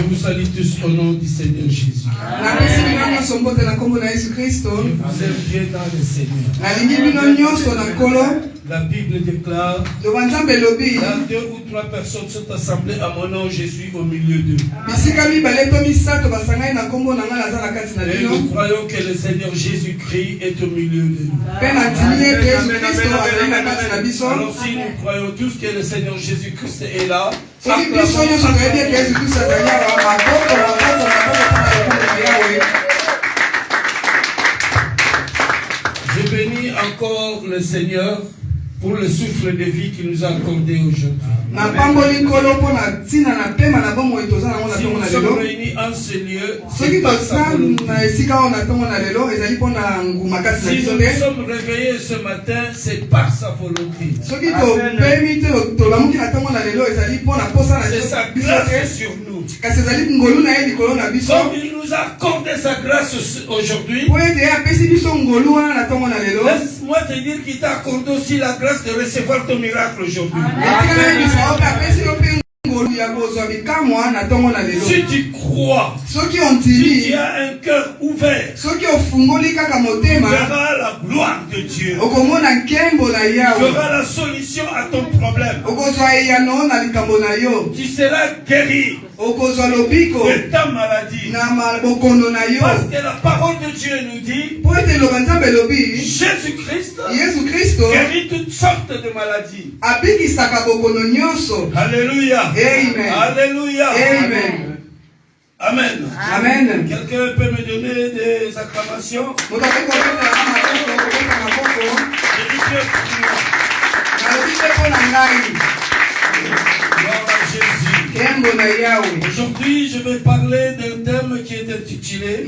vous salue tous au nom du Seigneur Jésus. Je vous aime bien dans le Seigneur. La Bible déclare, là 2 ou 3 personnes sont assemblées à mon nom, je suis au milieu d'eux. Et nous croyons que le Seigneur Jésus-Christ est au milieu d'eux. Alors si nous croyons tous que le Seigneur Jésus-Christ est là, je bénis encore le Seigneur pour le souffle de vie qu'il nous a accordé aujourd'hui. Si nous sommes réunis en ce lieu, c'est par sa volonté. Si nous nous sommes réveillés ce matin, c'est par sa volonté. C'est sa grâce sur nous. Comme il nous a accordé sa grâce aujourd'hui, laisse-moi te dire qu'il t'a accordé aussi la grâce de recevoir ton miracle aujourd'hui. Si tu crois, si tu as un cœur ouvert, tu verras la gloire de Dieu. Tu verras la solution à ton problème. Tu seras guéri de ta maladie. Parce que la parole de Dieu nous dit, Jésus-Christ guérit toutes sortes de maladies. Alléluia. Amen. Alléluia. Amen. Amen. Amen. Quelqu'un peut me donner des acclamations? Aujourd'hui, je vais parler d'un thème qui est intitulé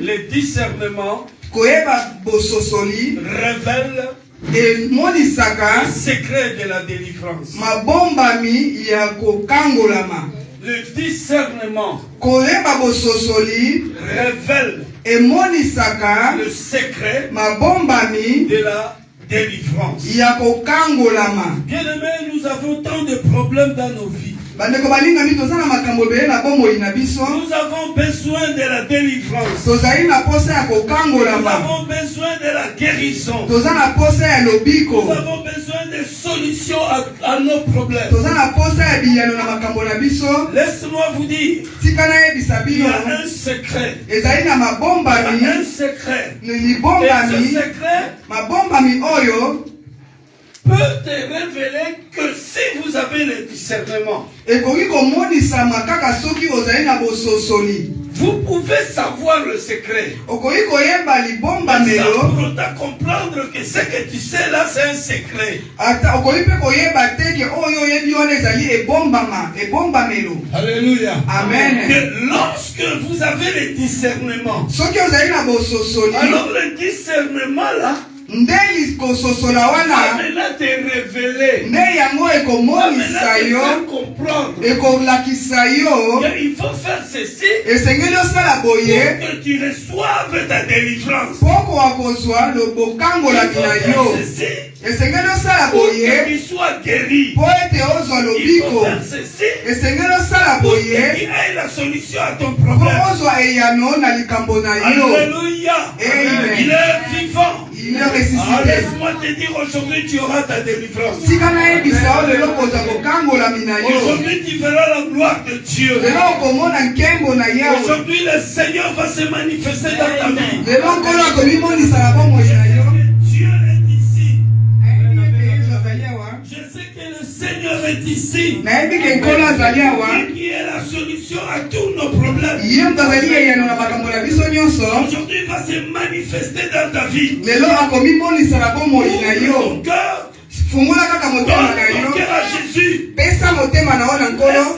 le discernement révèle le secret de la délivrance. Le discernement révèle le secret de la délivrance. Bien-aimés, nous avons tant de problèmes dans nos vies. Nous avons besoin de la délivrance. Nous avons besoin de la guérison. Nous avons besoin de solutions à nos problèmes. Laisse-moi vous dire, il y a un secret. Il y a un secret. Et ce secret peut te révéler que si vous avez le discernement, vous pouvez savoir le secret. Mais ça pour comprendre que ce que tu sais là, c'est un secret. Alléluia. Amen. Que lorsque vous avez le discernement, alors le discernement là, va maintenant te révéler, va maintenant te faire comprendre qu'il faut faire ceci pour que tu reçoives ta délivrance. Il faut faire ceci pour que tu sois guéri. Il faut faire ceci pour que tu aies la solution à ton problème. Alléluia. Il est vivant. Laisse-moi te dire, aujourd'hui tu auras ta délivrance. Aujourd'hui tu verras la gloire de Dieu. Aujourd'hui le Seigneur va se manifester dans ta vie. Dieu est ici. Je sais que le Seigneur est ici. Qui est la solution à tous nos problèmes. Aujourd'hui il va se manifester dans ta vie. Ton cœur. Ton cœur à Jésus. Laisse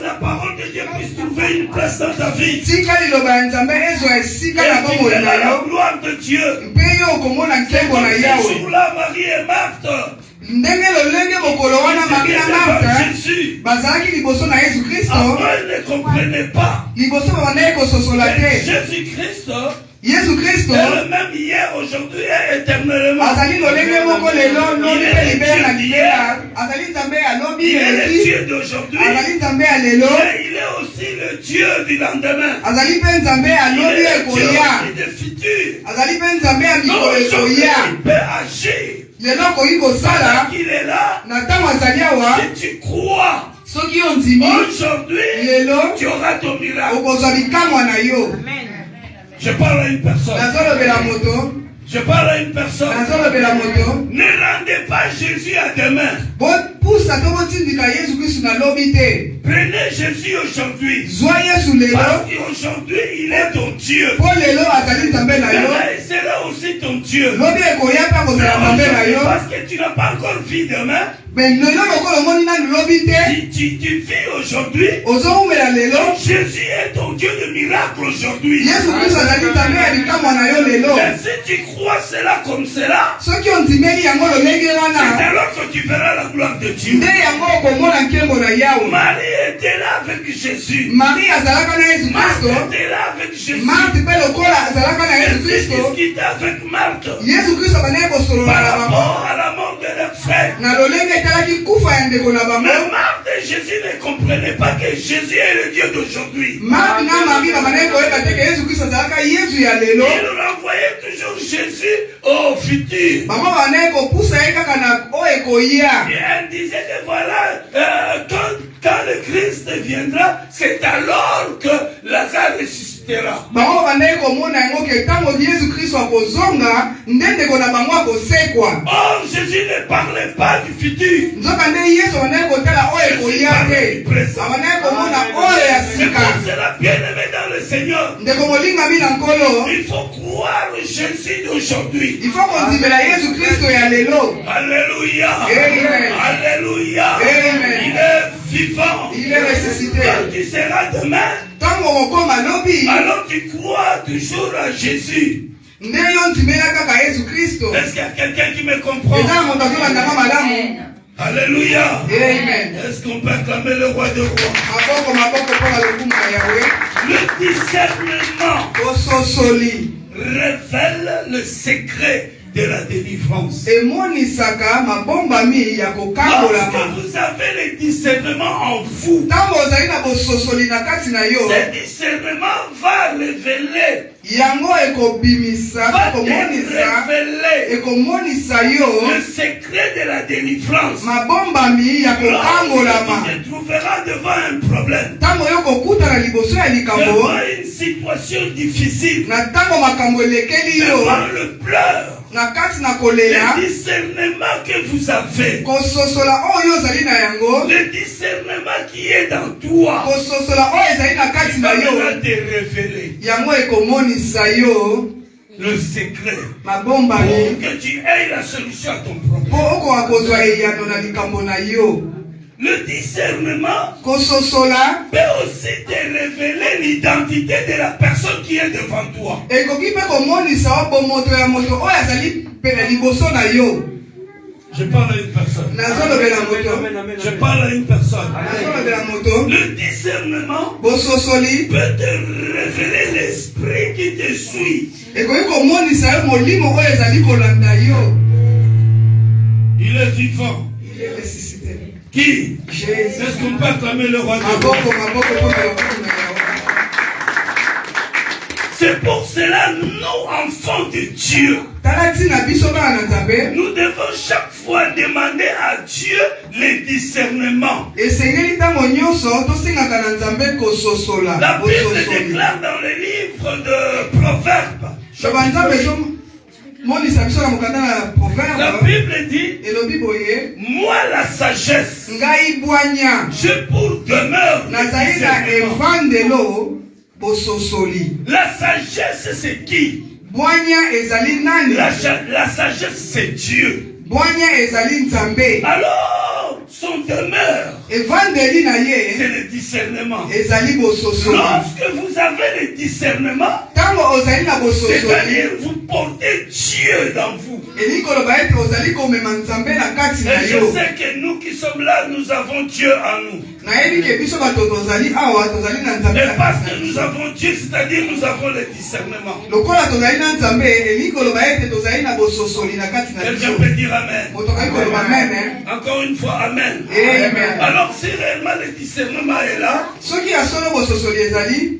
la parole de Dieu puisse trouver une place dans ta vie. Et tu verras la gloire de Dieu. C'est comme ce jour-là, Marie et Marthe. Avant, elle ne comprenait pas. Jésus-Christ Yesu Kristo le même hier, aujourd'hui et éternellement. Azali lolenge moko lelo lobi pe libere na libera. Azali Nzambe alobi il est le eleki. Dieu d'aujourd'hui. Azali Nzambe ya lelo. Et il est aussi le Dieu du lendemain. Azali pe Nzambe Il alobi est le Dieu ekoya. aussi du futur. Azali pe Nzambe ya mikolo Aujourd'hui, ekoya. il peut agir. Lelo koyi kosala Il est là. na ntango azali awa. Si tu crois, Soki ondimi aujourd'hui, lelo tu auras ton miracle. okozwa bikamwa na yo. Je parle à une personne. Nazolobela moto. Je parle à une personne. Nazolobela moto. Ne rendez pas Jésus à demain. Bopusa to botindika Yesu Kristo na lobi te. Prenez Jésus aujourd'hui. Zwa Yesu lelo. Parce qu'aujourd'hui, il est ton Dieu. Po lelo azali Nzambe na yo. Il sera aussi ton Dieu. Lobi ekoya pa kozala Nzambe na yo. Parce que tu n'as pas encore vu demain. Mais lelo lokolo moni nanu lobi te. Si tu vis aujourd'hui, Ozowumela lelo. Jésus est ton Dieu de miracle aujourd'hui. Yesu Kristo azali Nzambe ya bikamwa na yo lelo. Mais si tu crois cela comme cela, Soki ondimeli yango lolenge c'est wana. alors que tu verras la gloire de Dieu. Nde yango okomona nkembo na Yawe. Marie était là avec Jésus. Marie azalaka na Yesu Marthe Kristo. était là avec Jésus. Marthe mpe lokola azalaka na Yesu Jésus Kristo. discutait avec Marthe Yesu Kristo bandaki kosolola par na bango. rapport à la mort de leur frère. Na lolenge etalaki kufa ya ndeko na bango. Mais Marthe et Jésus ne comprenaient pas que Jésus est le Dieu d'aujourd'hui. Marthe na Marie babandaki koyeba te ke Yesu Kristo azalaka Yesu ya lelo. Ils renvoyaient toujours Jésus au futur. Bango bandaki kopusa ye kaka na oyo ekoya. Et elle disait que voilà, quand le Christ viendra, c'est alors que Lazare ressuscitera. Bango bandaki komona yango ke ntango Yesu Kristo akozonga nde ndeko na bango akosekwa. Or, Jésus ne parlait pas du futur. Nzoka nde Yesu bandaki kotala oyo ekoya te. Abandaki komona oyo ya C'est sika. pour cela, bien-aimé dans le Seigneur, Ndeko molingami na nkolo. il faut croire Jésus d'aujourd'hui. Il faut kondimela Yesu Kristo ya lelo. Alléluia. Amen. Alléluia. Amen. Il est vivant. Il est ressuscité. Quand tu seras demain, Ntango okokoma lobi. alors tu crois toujours à Jésus. Nde yo ndimela kaka Yesu Kristo. Est-ce qu'il y a quelqu'un qui me comprend? Eza moto azolandanga malamu. Alléluia. Amen. Est-ce qu'on peut acclamer le roi des rois? Maboko maboko mpona lokumu na Yawe. Le discernement Ososoli révèle le secret de la délivrance. emonisaka mabombami ya Lorsque kokambolama. vous avez le discernement en vous, Ntango ozali na bososoli na kati na yo, ce discernement va révéler, yango ekobimisa va te ekomonisa révéler ekomonisa yo le secret de la délivrance. mabombami ya Lorsque kokambolama. tu te trouveras devant un problème, Ntango yo kokutana liboso ya likambo devant une situation difficile, na ntango makambo elekeli yo devant le pleur, na kati na kolela, le discernement que vous avez, kososola oyo ozali na yango, le discernement qui est dans toi, kososola oyo ezali na kati na va yo, te révéler yango ekomonisa yo le secret mabombami pour que tu aies la solution à ton problème. mpo okoka kozwa eyano na likambo na yo. Le discernement Kososola peut aussi te révéler l'identité de la personne qui est devant toi. ekoki mpe komonisa yo bomoto ya moto oyo azali pene liboso na yo. Je parle à une personne. Nazolobela moto. Je parle à une personne. Nazolobela moto. Le discernement Bososoli peut te révéler l'esprit qui te suit. ekoki komonisa yo molimo oyo ezali kolanda yo. Il est vivant. Il est ressuscité. Qui? Jésus. Est-ce qu'on peut acclamer le roi de Maboko maboko mpona lokumu na yawe. C'est pour cela, nous, enfants de Dieu, Tala ntina biso bana na Nzambe, nous devons chaque fois demander à Dieu le discernement. esengeli ntango nyonso tosengaka na Nzambe kososola. La Bible Bososoli. déclare dans le livre de Proverbes. Banzambe ezomonisa biso na mokanda na La proverbe Bible dit, elobi boye, moi la sagesse, ngai bwanya j'ai pour demeure le nazali na discernement. evandelo bososoli. La sagesse, c'est qui? Bwanya ezali nani? La sagesse, c'est Dieu. Bwanya ezali Nzambe. Alors, son demeure, Evandeli na ye c'est le discernement. ezali bososoli. Lorsque vous avez le discernement, Ntango ozali na bososoli, c'est-à-dire vous portez Dieu dans vous. eli koloba ete ozali komema Nzambe na kati na Et je yo. sais que nous qui sommes là, nous avons Dieu en nous. parce que nous avons Dieu, c'est-à-dire nous avons le discernement. Quelqu'un peut dire Amen. Encore une fois, Amen. Alors si réellement le discernement est là,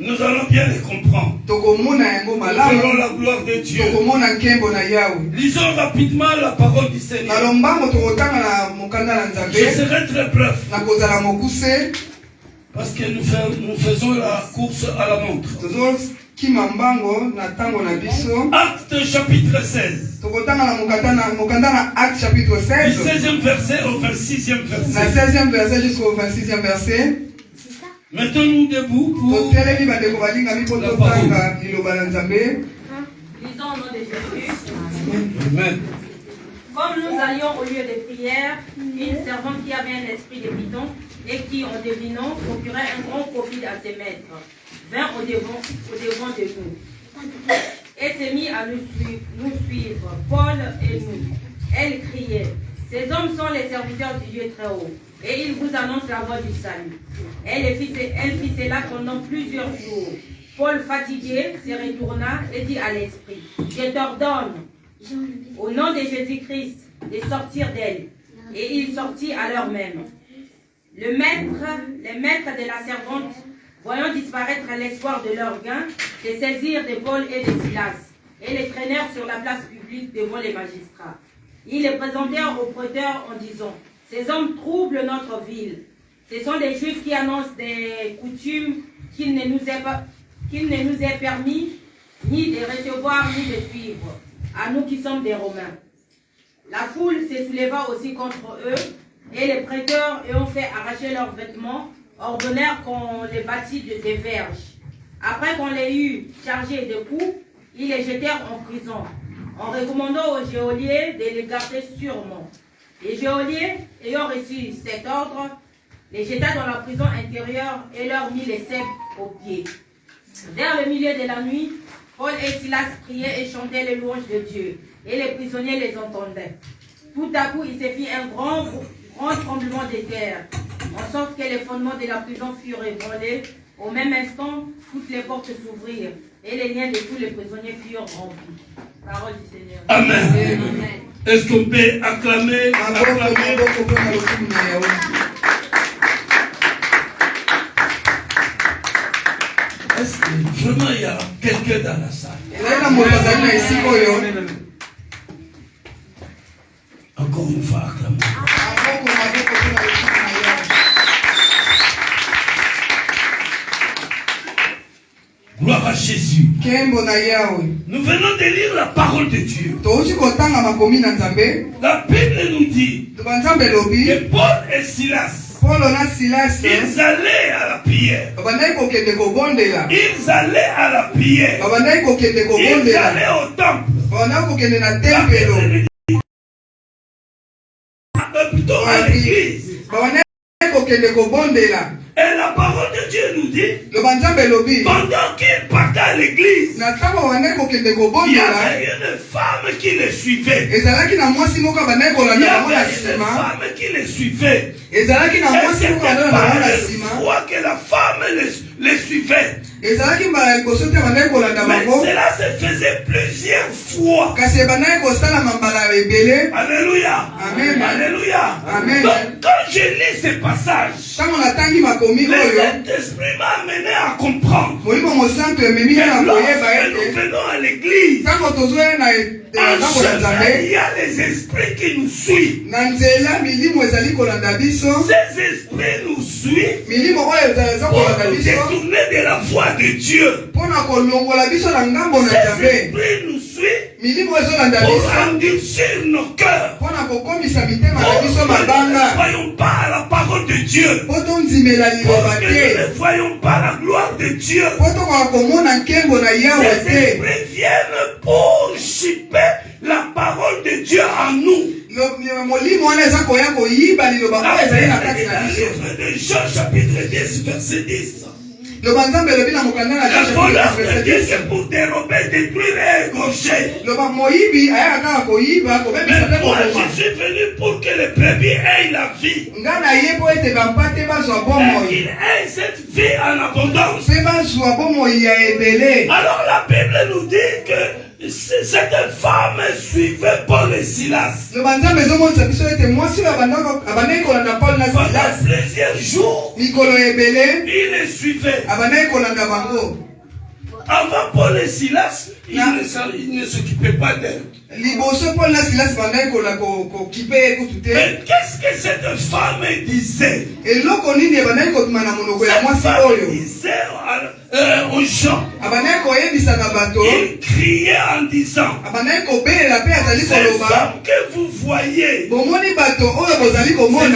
nous allons bien les comprendre. Selon la gloire de Dieu. Lisons rapidement la parole du Seigneur. Je serai très bref. Parce que nous faisons la course à la montre. Acte chapitre 16. Du 16e verset au 26e verset. Mettons-nous debout pour la parole. Lisons au nom de Jésus. Amen. Comme nous allions au lieu de prière, une servante qui avait un esprit de python et qui, en devinant, procurait un grand profit à ses maîtres, vint au devant de nous et s'est mis à nous suivre, Paul et nous. Elle criait, ces hommes sont les serviteurs du Dieu très haut, et ils vous annoncent la voie du salut. Elle fit cela pendant plusieurs jours. Paul, fatigué, se retourna et dit à l'esprit, je t'ordonne, au nom de Jésus-Christ, de sortir d'elle. Et il sortit à l'heure même. Les maîtres de la servante, voyant disparaître l'espoir de leur gain, se saisirent de Paul et de Silas et les traînèrent sur la place publique devant les magistrats. Ils les présentèrent aux prêteurs en disant, ces hommes troublent notre ville. Ce sont des Juifs qui annoncent des coutumes qu'il ne nous est permis ni de recevoir ni de suivre, à nous qui sommes des Romains. La foule se souleva aussi contre eux, et les prêteurs, ayant fait arracher leurs vêtements, ordonnèrent qu'on les bâtît des verges. Après qu'on les eut chargés de coups, ils les jetèrent en prison, en recommandant aux geôliers de les garder sûrement. Les geôliers, ayant reçu cet ordre, les jeta dans la prison intérieure et leur mit les ceps aux pieds. Vers le milieu de la nuit, Paul et Silas priaient et chantaient les louanges de Dieu, et les prisonniers les entendaient. Tout à coup, il se fit un grand tremblement de terre, en sorte que les fondements de la prison furent ébranlés. Au même instant, toutes les portes s'ouvrirent, et les liens de tous les prisonniers furent rompus. Parole du Seigneur. Amen. Amen. Est-ce qu'on peut acclamer? Est-ce que vraiment il y a quelqu'un dans la salle? Encore une fois, acclamons. Gloire à Jésus. Nous venons de lire la parole de Dieu. La Bible nous dit que Paul et Silas, ils allaient à la prière. Ils allaient à la prière. Ils allaient au temple. Plutôt à l'église. Et la parole de Dieu nous dit, pendant qu'il partait à l'église, il y avait une femme qui le suivait. Il y avait une femme qui le suivait. Et c'était par la foi que la femme le suivait. Mais cela se faisait plusieurs fois. Alléluia. Amen. Alléluia. Amen. Donc quand je lis ce passage, le Saint-Esprit m'a amené à comprendre que lorsque nous venons à l'église, il y a les esprits qui nous suivent. Ces esprits nous suivent pour nous détourner de la voie de Dieu. Ces esprits nous suivent pour endurcir nos cœurs. Pour que nous ne voyons pas la parole de Dieu. Pour que nous ne voyons pas la gloire de Dieu. Ces esprits viennent pour chipper la parole de Dieu en nous. Dans le livre de Jean chapitre 10 verset 10. Le voleur de Dieu, c'est pour dérober, détruire et égorger. Moi, je suis venu pour que les brebis aient la vie. Et qu'ils aient cette vie en abondance. Alors la Bible nous dit que cette femme suivait Paul et Silas. Pendant plusieurs jours, il les suivait. Avant Paul et Silas, il ne s'occupait pas d'elle. Mais qu'est-ce que cette femme disait? Cette femme disait aux gens, il criait en disant, ces hommes que vous voyez, ce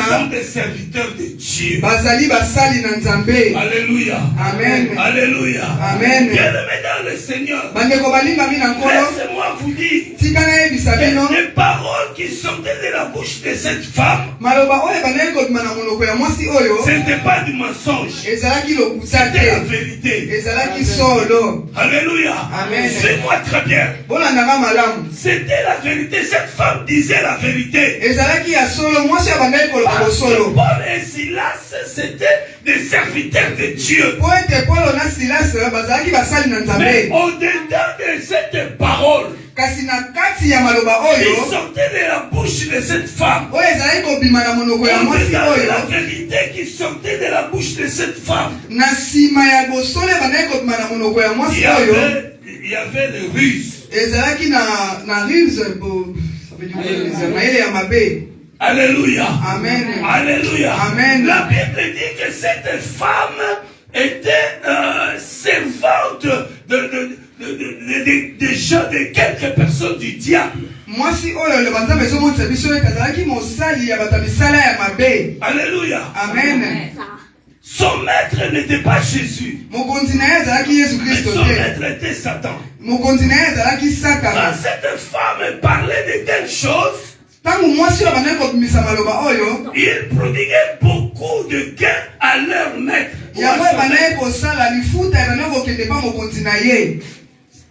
sont des serviteurs de Dieu. Alléluia. Amen. Alléluia. Amen. Bien-aimés dans le Seigneur, laissez-moi vous dire les paroles qui sortaient de la bouche de cette femme, ce n'était pas du mensonge, c'était la vérité. Alléluia. Suis-moi très bien. C'était la vérité. Cette femme disait la vérité. Parce que Paul et Silas, c'était des serviteurs de Dieu. Mais au-dedans de cette parole, qui sortait de la bouche de cette femme, la vérité qui sortait de la bouche de cette femme, il y avait les ruses. Alléluia. Amen. Alléluia. Amen. La Bible dit que cette femme était servante des gens, de quelques personnes du diable. Alléluia. Amen. Son maître n'était pas Jésus. Mais son maître était Satan. Quand cette femme parlait de telles choses, il prodiguait beaucoup de gains à leur maître.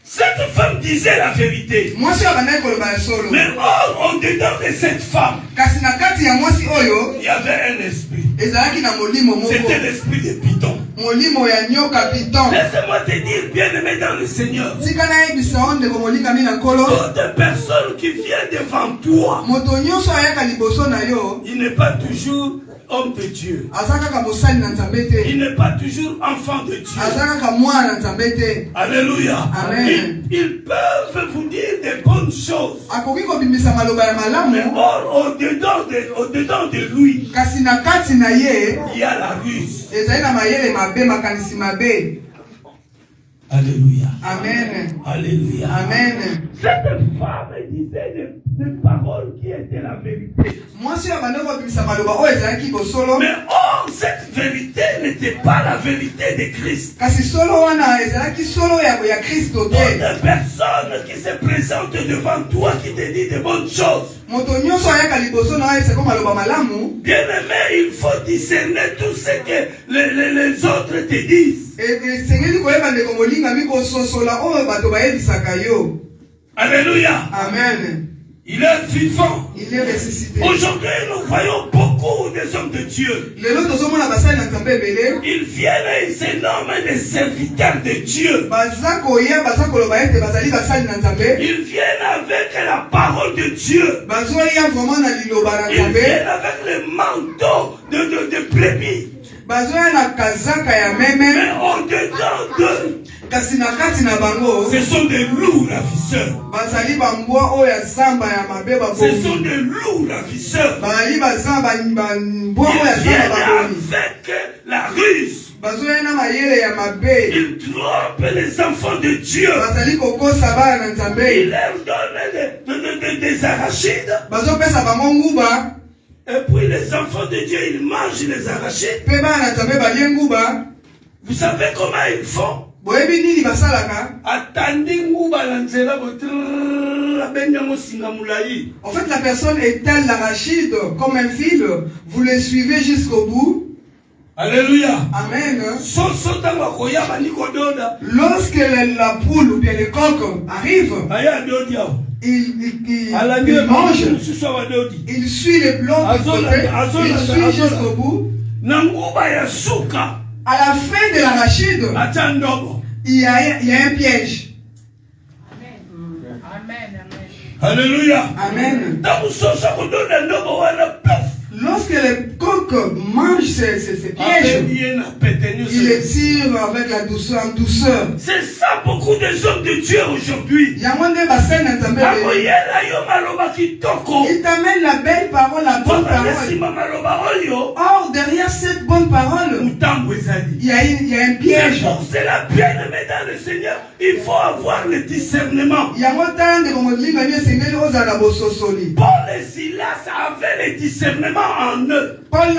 Cette femme disait la vérité. Mais or, en dedans de cette femme, il y avait un esprit. C'était l'esprit de Python. Laisse-moi te dire, bien-aimé dans le Seigneur, toute personne qui vient devant toi, il n'est pas toujours homme de Dieu. Il n'est pas toujours enfant de Dieu. Alléluia. Amen. Ils peuvent vous dire des bonnes choses. Mais or, au-dedans de lui, il y a la ruse. Alléluia. Amen. Alléluia. Amen. Cette femme disait des paroles qui étaient la vérité. Mais or, cette vérité n'était pas la vérité de Christ. Toute personne qui se présente devant toi, qui te dit de bonnes choses, bien-aimé, il faut discerner tout ce que les autres te disent. Alléluia. Amen. Il est vivant. Il est ressuscité. Aujourd'hui, nous voyons beaucoup des hommes de Dieu. Ils viennent et ils se nomment des serviteurs de Dieu. Ils viennent avec la parole de Dieu. Ils viennent avec le manteau de brebis. Mais en dedans d'eux, ce sont des loups ravisseurs. Ce sont des loups ravisseurs. Ils viennent avec la ruse. Ils trompent les enfants de Dieu. Ils leur donnent des arachides. Et puis les enfants de Dieu, ils mangent les arachides. Vous savez comment ils font? En fait, la personne étale l'arachide comme un fil. Vous le suivez jusqu'au bout. Alléluia. Amen. Lorsque la poule ou bien le coq arrive, il mange, il suit les blancs de côté, il suit jusqu'au bout. À la fin de l'arachide, il y a un piège. Alléluia. Amen. Lorsque le coq mange ces pièges, il les tire avec la douceur, en douceur. C'est ça beaucoup des hommes de Dieu aujourd'hui. Il t'amène la belle parole, la bonne parole. Or, derrière cette bonne parole, il y a un piège. C'est pour cela, bien aimé dans le Seigneur, il faut avoir le discernement. Paul et Silas avaient le discernement en eux. Paul,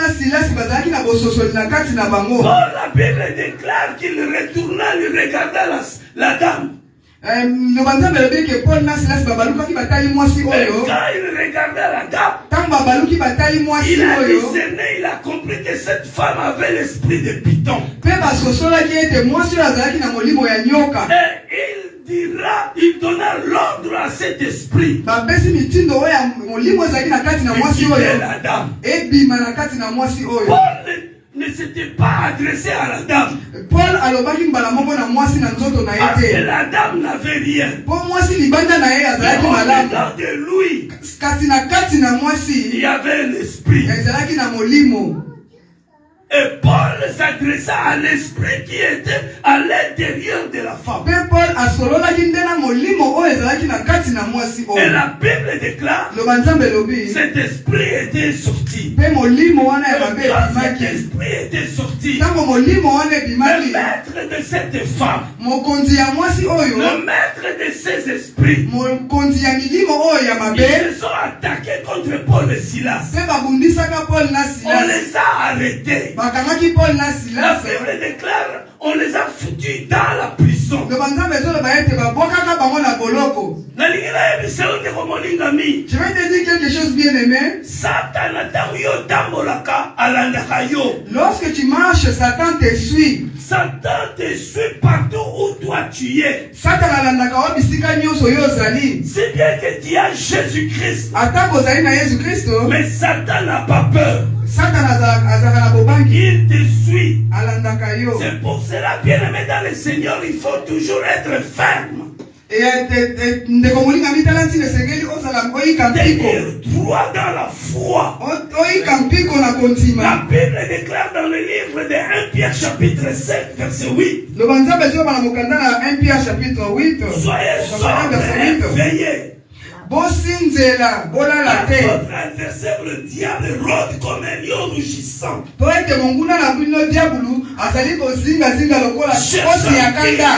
la Bible déclare qu'il retourna, il regarda la dame. Et quand il regardait la dame, il a discerné, il a compris que cette femme avait l'esprit de Python. Et il donna l'ordre à cet esprit. La dame. Paul ne s'était pas adressé à la dame. Parce que la dame n'avait rien. Dans de lui, il y avait un esprit. Et Paul s'adressa à l'esprit qui était à l'intérieur de la femme. Et la Bible déclare cet esprit était sorti. Et quand cet esprit était sorti, le maître de cette femme, le maître de ces esprits, ils se sont attaqués contre Paul et Silas. On les a arrêtés. La Bible déclare, on les a foutus dans la prison. Je vais te dire quelque chose bien aimé. Lorsque tu marches, Satan te suit. Satan te suit partout où toi tu es. C'est bien que tu as Jésus-Christ. Mais Satan n'a pas peur. Il te suit. C'est pour cela, bien aimé dans le Seigneur, il faut toujours être ferme. Tenir droit dans la foi. La Bible déclare dans le livre de 1 Pierre chapitre 7 verset 8. Soyez sobres et veillez. Votre adversaire, le diable, rôde comme un lion rugissant.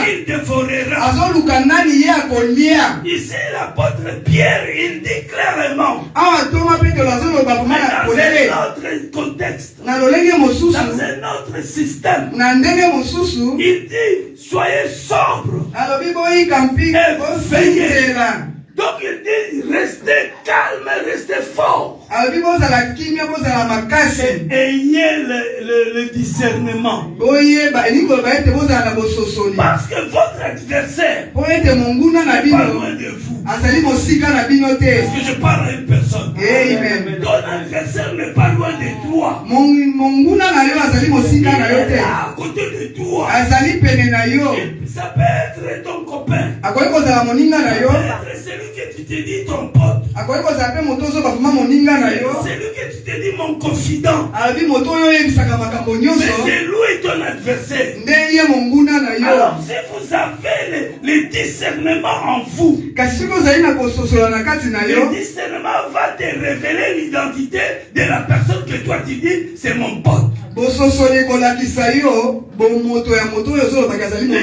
Il dévorera. Ici, l'apôtre Pierre, il dit clairement, dans un autre contexte, dans un autre système, il dit, soyez sobres et veillez. Donc il dit, restez calme, restez fort. Ayez le discernement. Parce que votre adversaire n'est pas loin de vous. Est-ce que je parle à une personne? Ton adversaire n'est pas loin de toi. Il est là à côté de toi. Ça peut être ton copain. Ça peut être celui que tu te dis ton pote. C'est lui que tu te dis mon confident. Mais c'est lui ton adversaire. Alors si vous avez le discernement en vous, le discernement va te révéler l'identité de la personne que toi tu dis c'est mon pote. Le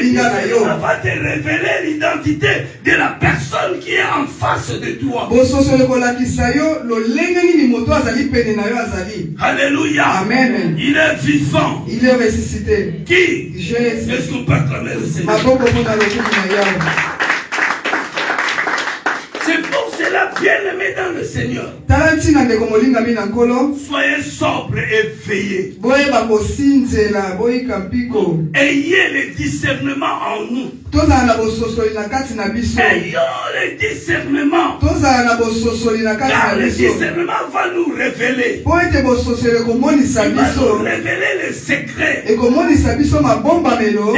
discernement va te révéler l'identité de la personne qui est en face de toi. Alléluia. Amen. Il est vivant. Il est ressuscité. Qui? Est-ce qu'on peut acclamer le Seigneur? C'est pour cela, bien Bien-aimés dans le Seigneur, soyez sobres et veillez. Ayez le discernement en nous. Ayons le discernement. Car le discernement va nous révéler. Il va nous révéler les secrets et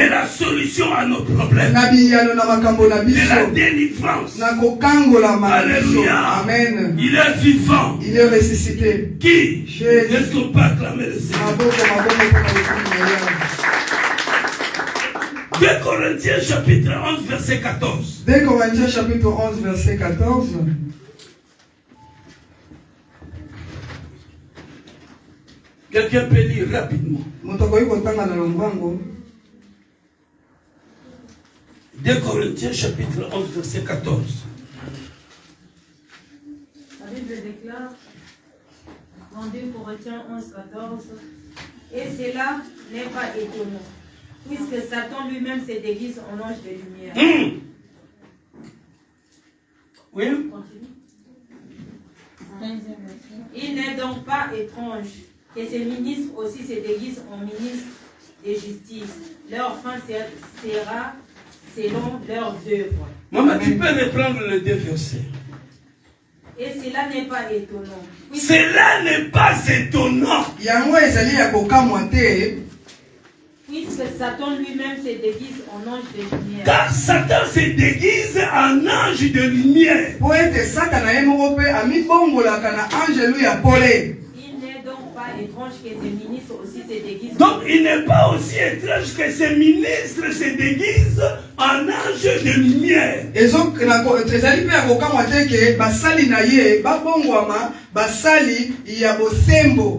la solution à nos problèmes. De la délivrance. Alléluia. Amen. Il est vivant. Il est ressuscité. Qui? Est-ce qu'on peut acclamer le Seigneur? 2 Corinthiens chapitre 11 verset 14. 2 Corinthiens chapitre 11 verset 14. Quelqu'un peut lire rapidement. 2 Corinthiens chapitre 11 verset 14. La Bible déclare en 2 Corinthiens 11, 14, et cela n'est pas étonnant, puisque Satan lui-même se déguise en ange de lumière. Oui. Il n'est donc pas étrange que ces ministres aussi se déguisent en ministres de justice. Leur fin sera selon leurs œuvres. Maman, tu peux reprendre les 2 versets. Et cela n'est pas étonnant. Cela n'est pas étonnant. Puisque Satan lui-même se déguise en ange de lumière. Car Satan se déguise en ange de lumière. Il n'est donc pas étrange que ces ministres aussi se déguisent. Donc il n'est pas aussi étrange que ces ministres se déguisent en ange de lumière.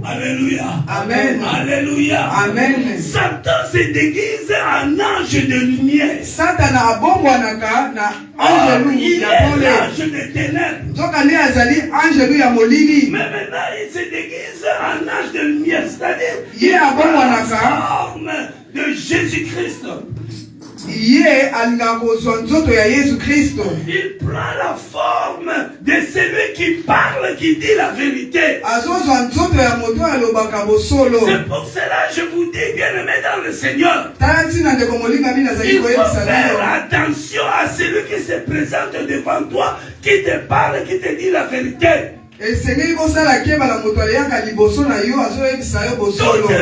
Alléluia. Amen. Alléluia. Amen. Satan se déguise en ange de lumière. Il est l'ange des ténèbres. Mais maintenant il se déguise en ange de lumière. C'est-à-dire il prend la forme de Jésus-Christ. Il prend la forme de celui qui parle, qui dit la vérité. C'est pour cela que je vous dis, bien-aimés dans le Seigneur, il faut faire attention à celui qui se présente devant toi, qui te parle, qui te dit la vérité. Toute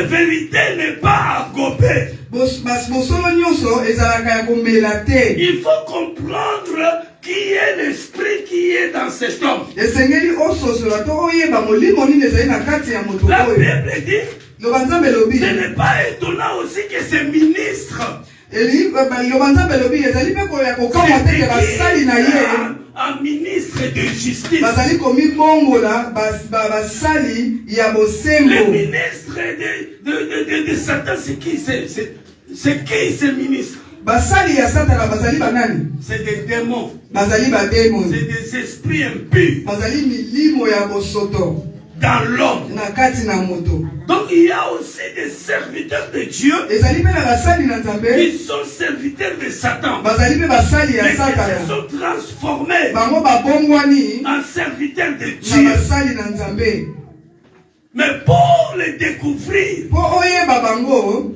vérité n'est pas à gober. Il faut comprendre qui est l'esprit qui est dans cet homme. La Bible dit, ce n'est pas étonnant aussi que ces ministres un ministre de justice. Le ministre de Satan, c'est qui? C'est qui ce ministre? C'est des démons. C'est des esprits impurs dans l'homme. Donc il y a aussi des serviteurs de Dieu qui sont serviteurs de Satan, mais qui se sont transformés en serviteurs de Dieu. Mais pour les découvrir,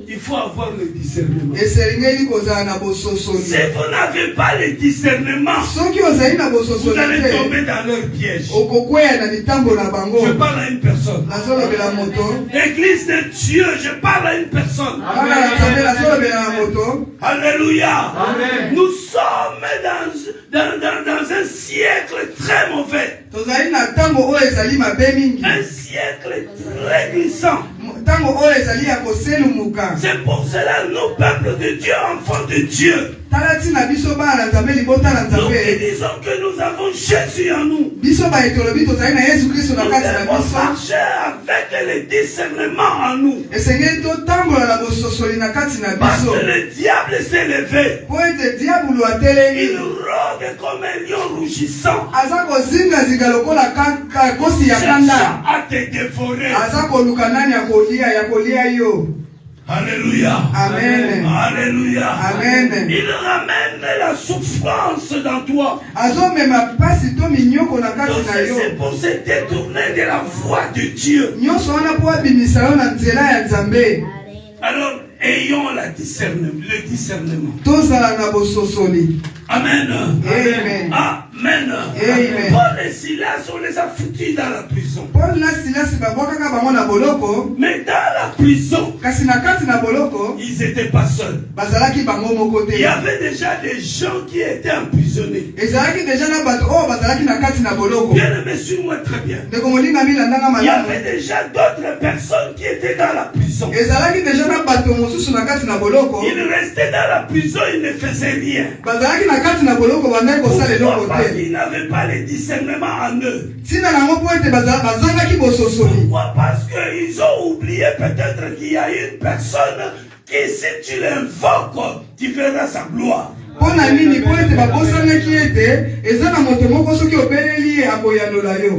il faut avoir le discernement. Si vous n'avez pas le discernement, vous allez tomber dans leur piège. Je parle à une personne. L'église de Dieu, je parle à une personne. Alléluia. Nous sommes dans un siècle très mauvais. Un siècle très glissant. C'est pour cela, nous, peuple de Dieu, enfants de Dieu, nous qui disons que nous avons Jésus en nous, nous devons marcher avec le discernement en nous. Parce que le diable s'est levé. Il rôde comme un lion rougissant, cherchant à te dévorer. Alléluia. Amen. Alléluia. Amen. Il ramène la souffrance dans toi. Donc c'est pour se détourner de la voie de Dieu. Alors, ayons le discernement. Amen. Amen. Amen. Amen. Paul et Silas, on les a foutus dans la prison. Mais dans la prison, ils n'étaient pas seuls. Il y avait déjà des gens qui étaient emprisonnés. Bien aimé, suis-moi très bien. Il y avait déjà d'autres personnes qui étaient dans la prison. Ils restaient dans la prison, ils ne faisaient rien. Pourquoi? Parce qu'ils n'avaient pas le discernement en eux. Pourquoi? Parce qu'ils ont oublié peut-être qu'il y a une personne qui, si tu l'invoques, tu verras sa gloire. Mais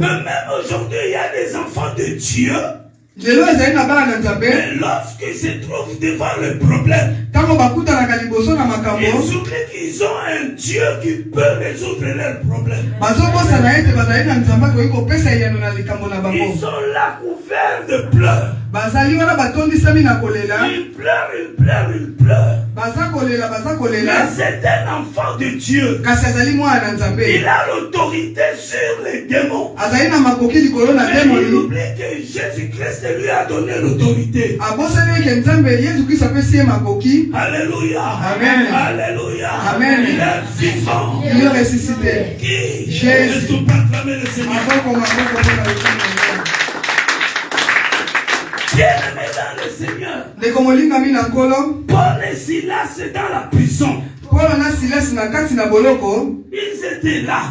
même aujourd'hui, il y a des enfants de Dieu. Mais lorsqu'ils se trouvent devant le problème, ils oublient qu'ils ont un Dieu qui peut résoudre leurs problèmes. Ils sont là couverts de pleurs. Ils pleurent. Mais c'est un enfant de Dieu. Il a l'autorité sur les démons. Mais il oublie que Jésus-Christ lui a donné l'autorité. Alléluia. Amen. Alléluia. Amen. Il est vivant. Il est ressuscité. Qui? Jésus. Est-ce qu'on peut acclamer le Seigneur? Bien-aimé dans le Seigneur. Paul et Silas c'est dans la prison. Ils étaient là.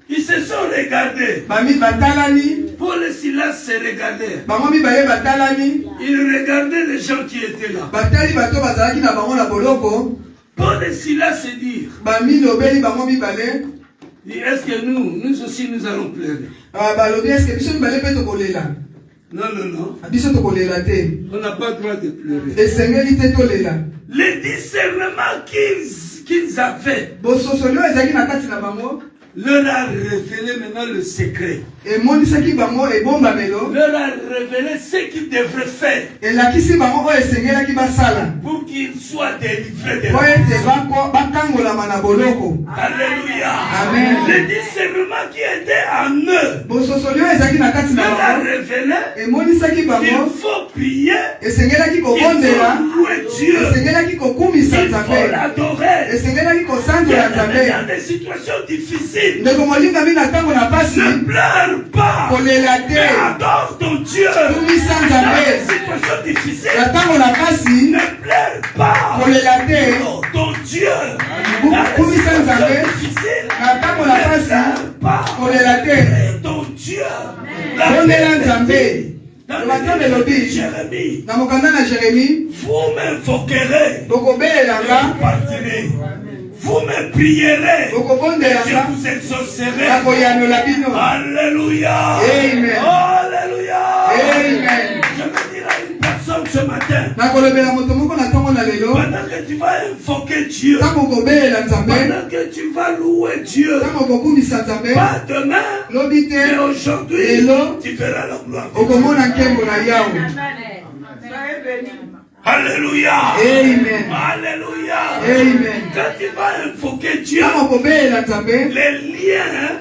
Ils se sont regardés. Paul et Silas se regardaient. Ils regardaient les gens qui étaient là. Paul et Silas se dirent, est-ce que nous aussi nous allons pleurer? Non. On n'a pas le droit de pleurer. Le discernement qu'ils avaient leur a révélé maintenant le secret. Leur a révélé ce qu'ils devraient faire pour qu'ils soient délivrés de Alléluia. Amen. Le discernement qui était en eux leur a révélé qu'il faut prier, il faut louer Dieu, il faut l'adorer. Dans des situations difficiles, ne pleure pas, mais adore ton Dieu. Dans des situations difficiles, ne pleure pas, adore ton Dieu. Dans des situations difficiles, ne pleure pas, ton Dieu. Dans le de Jérémie, vous m'invoquerez, vous partirez. Vous me prierez, et je vous exaucerai. Alléluia. Amen. Alléluia. Amen. Je veux dire à une personne ce matin, pendant que tu vas invoquer Dieu, pendant que tu vas louer Dieu, pas demain, mais aujourd'hui, tu verras la gloire. Alléluia. Amen. Alléluia. Amen. Quand tu vas invoquer Dieu, les liens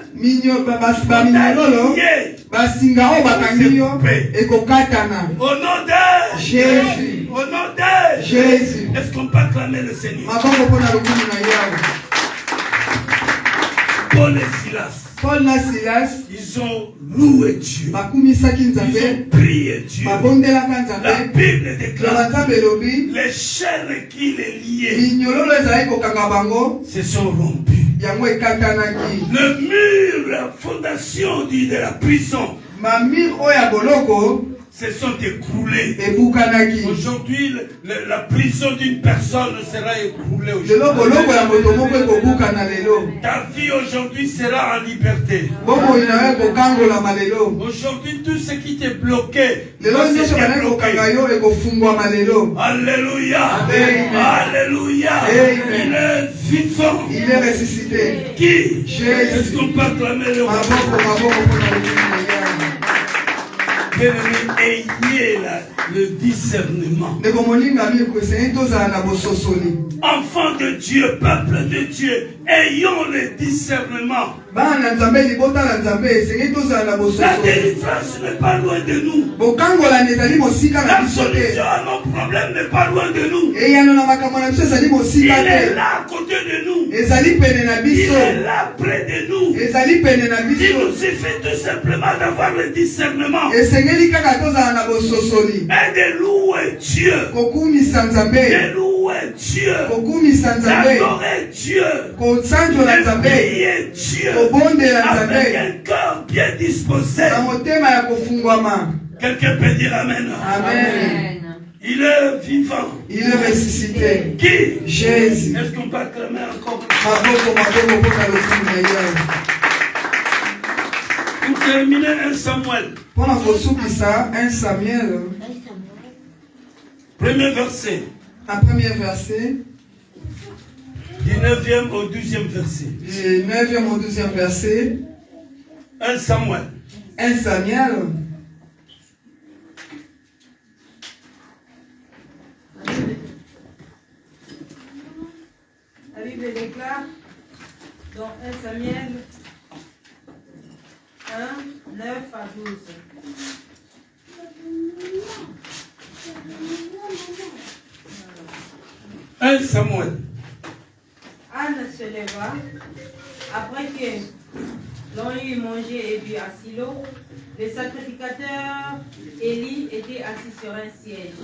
au nom de Jésus. Au nom de Jésus. Est-ce qu'on peut acclamer le Seigneur? Paul et Silas, ils ont loué Dieu. Ils ont prié Dieu. La Bible déclare les chaînes qui les liaient se sont rompues. Le mur, la fondation de la prison se sont écroulés. Aujourd'hui, la prison d'une personne sera écroulée. Ta vie aujourd'hui sera en liberté. Aujourd'hui, tout ce qui t'est bloqué, alléluia. Alléluia. Il est vivant. Il est ressuscité. Qui? Est-ce qu'on peut acclamer le roi? Ayez le discernement. Enfants de Dieu, peuple de Dieu, ayons le discernement. La délivrance n'est pas loin de nous. La solution à nos problèmes n'est pas loin de nous. Il est là à côté de nous. Il est là près de nous. Il nous suffit tout simplement d'avoir le discernement. Et de louer Dieu. De louer Dieu. D'adorer Dieu. De prier Dieu. Avec un cœur bien disposé. Quelqu'un peut dire Amen. Amen. Il est vivant. Il est ressuscité. Qui? Jésus. Est-ce qu'on peut acclamer encore? Pour terminer 1 Samuel. Pour la 1 Samuel. Premier verset. Un premier verset. Du 9e au 12e verset. Du 9e au 12e verset. 1 Samuel. 1 Samuel. La Bible déclare dans 1 Samuel 1, 9 à 12. Samuel. Anne se leva après que l'on eut mangé et bu à Silo. Le sacrificateur Élie était assis sur un siège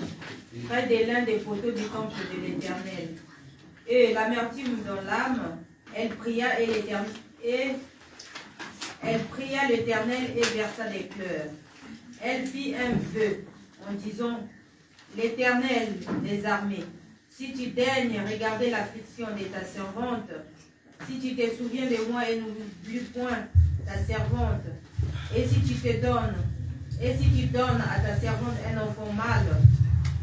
près de l'un des poteaux du temple de l'Éternel. Et l'amertume dans l'âme, elle pria l'Éternel et versa des pleurs. Elle fit un vœu en disant: L'Éternel des armées, si tu daignes regarder l'affliction de ta servante, si tu te souviens de moi et n'oublies point ta servante, et si tu donnes à ta servante un enfant mâle,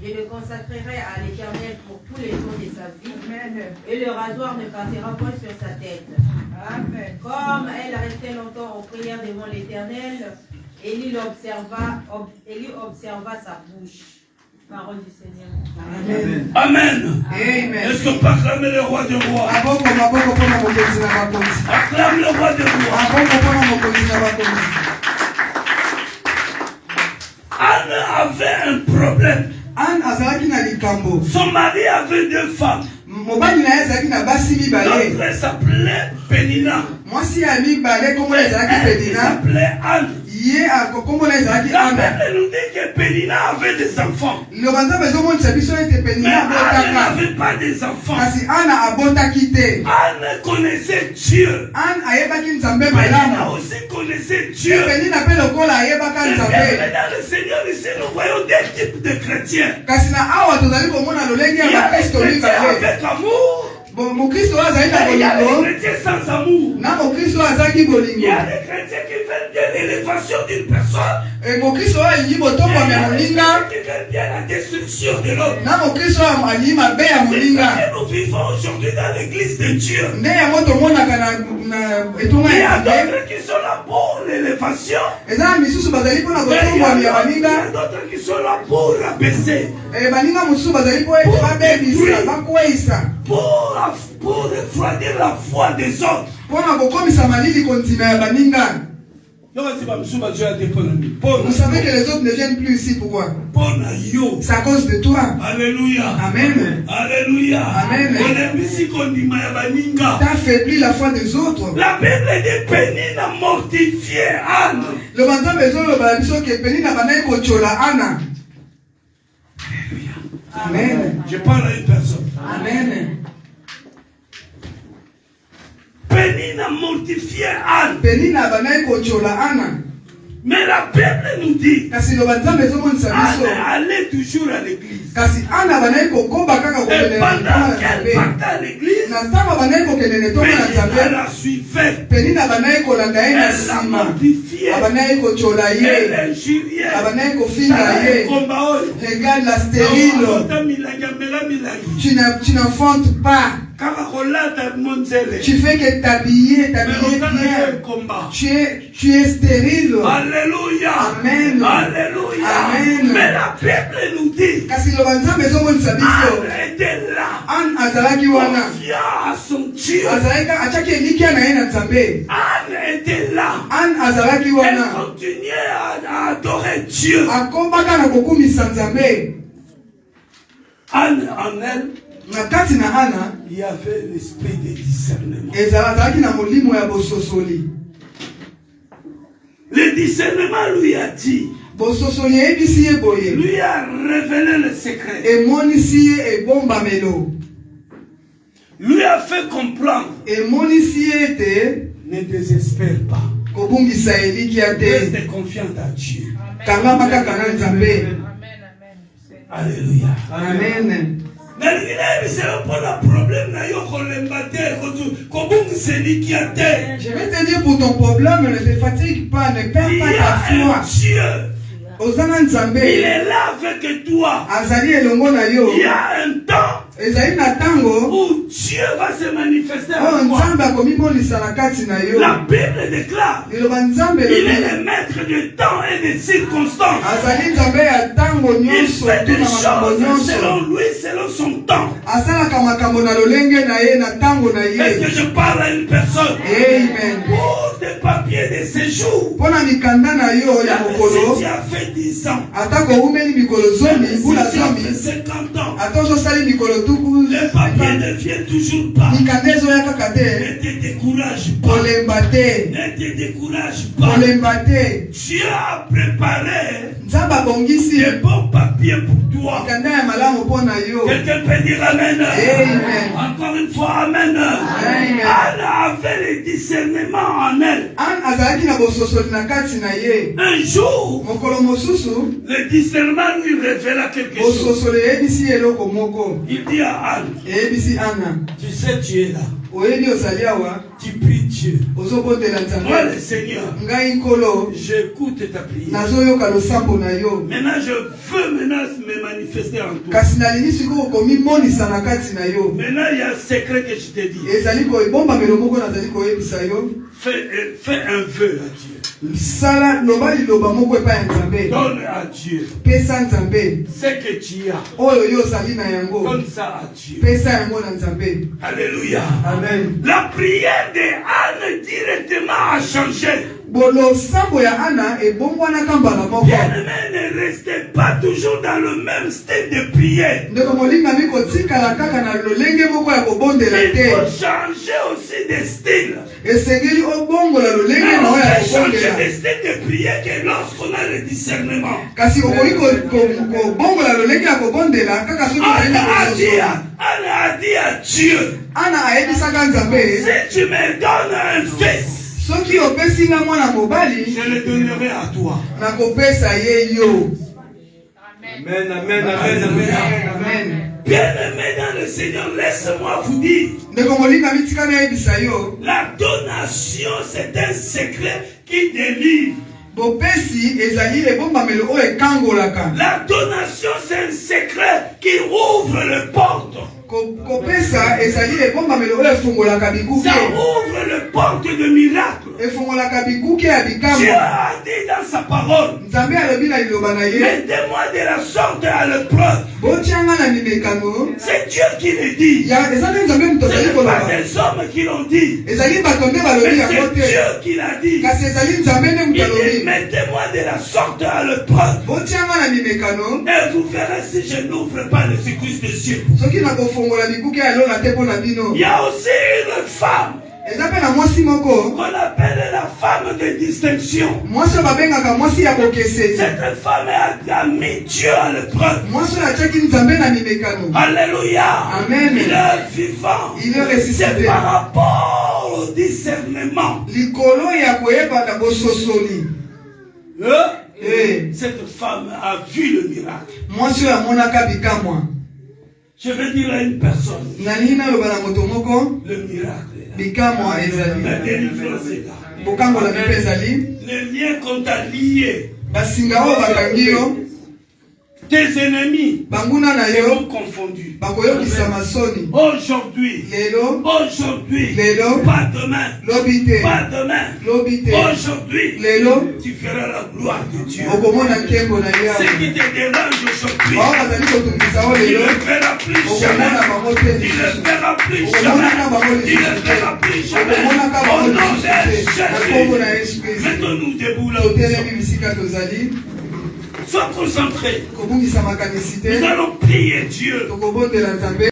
je le consacrerai à l'Éternel pour tous les jours de sa vie. Amen. Et le rasoir ne partira point sur sa tête. Amen. Comme elle restait longtemps en prière devant l'Éternel, Élie observa sa bouche. Parole du Seigneur. Amen. Amen. Amen. Est-ce qu'on peut acclamer le roi des rois? Acclame le roi des rois. Anne avait un problème. Son mari avait 2 femmes. L'autre s'appelait Pénina. Elle s'appelait Anne. La Bible nous dit que Pénina avait des enfants. Mais Anne n'avait pas des enfants. Anne connaissait Dieu. Pénina aussi connaissait Dieu. Et maintenant le Seigneur ici, nous voyons 2 types de chrétiens. Il y a des chrétiens avec amour. Il y a des chrétiens sans amour. Il y a des chrétiens qui veulent bien l'élévation d'une personne. Il y a des chrétiens qui veulent bien la destruction de l'autre. C'est ce que nous vivons aujourd'hui dans l'église de Dieu. Il y a d'autres qui sont là pour l'élévation. Il y a d'autres qui sont là pour rabaisser. Pour refroidir la foi des autres. Vous savez que les autres ne viennent plus ici, pourquoi? C'est à cause de toi. Alléluia. Amen. Alléluia. Amen. T'as affaibli la foi des autres. La Bible dit Pénina mortifiait Anne. Le matin, que Pénina Anna. Amen. Je parle à une personne. Amen. Pénina mortifiait Anne. Pénina Anna. Mais la Bible nous dit, allez toujours à l'église. Et pendant qu'elle partait à l'église, elle la suivait. Elle la mortifiait. Elle l'injuriait. Regarde la stérile. Tu n'enfantes pas. Tu fais que t'habiller bien. Tu es stérile. Alléluia. Amen. Alléluia. Amen. Mais la Bible nous dit, Anne était là. Confiant à son Dieu. Anne était là. Elle continuait à adorer Dieu. Anne en elle, il y avait l'esprit de discernement. Le discernement lui a dit, lui a révélé le secret. Lui a fait comprendre, ne désespère pas. Reste confiante à Dieu. Alléluia. Amen. C'est pas le problème. Je vais te dire pour ton problème, ne te fatigue pas, ne perds pas ta foi. Il est là avec toi. Il y a un temps où Dieu va se manifester en toi. La Bible déclare, il est le maître du temps et des circonstances. Il fait des choses selon lui, selon son temps. Est-ce que je parle à une personne? Amen. Pour des papiers de séjour, tu as fait 10 ans, tu as fait 50 ans, le papier ne vient toujours pas. Ne te décourage pas. Ne te décourage pas. Dieu a préparé des bons papiers pour toi. Quelqu'un peut dire Amen. Amen. Encore une fois, Amen. Anne avait le discernement en elle. Un jour, le discernement lui révéla quelque chose. Il dit à Anne, tu sais, tu es là. Tu pries Dieu. Moi, le Seigneur, j'écoute ta prière. Maintenant, je veux me manifester en toi. Maintenant, il y a un secret que je t'ai dit. Fais un vœu à Dieu. Donne à Dieu ce que tu as. Donne ça à Dieu. Alléluia. Amen. La prière de Anne directement a changé. Bien-aimé, ne restez pas toujours dans le même style de prière. Il faut changer aussi de style. On peut changer de style de prière que lorsqu'on a le discernement. Anne a dit à Dieu, si tu me donnes un fils, je le donnerai à toi. Amen, amen, amen, amen. Bien-aimé dans le Seigneur, laisse-moi vous dire, la donation, c'est un secret qui délivre. La donation, c'est un secret qui ouvre les portes. Ça ouvre le porte de miracles. Dieu a dit dans sa parole, mettez-moi de la sorte à l'épreuve. C'est Dieu qui le dit. Ce n'est pas des hommes qui l'ont dit. Mais c'est Dieu qui l'a dit. Il dit, mettez-moi de la sorte à l'épreuve. Et vous verrez si je n'ouvre pas les secousses des cieux. Il y a aussi une femme qu'on appelle la femme de distinction. Cette femme a mis Dieu à l'épreuve. Alléluia. Amen. Il est vivant. C'est par rapport au discernement. Cette femme a vu le miracle. Je vais dire à une personne, le miracle est là. La délivrance est là. Le lien qu'on t'a lié, tes ennemis seront confondus. Aujourd'hui, pas demain, aujourd'hui, tu feras la gloire de Dieu. Ce qui te dérange aujourd'hui, tu ne le feras plus jamais. Tu ne le feras plus jamais. Tu ne le feras plus jamais. Au nom de Jésus, mettons-nous debout là. Sois concentré. Nous allons prier Dieu.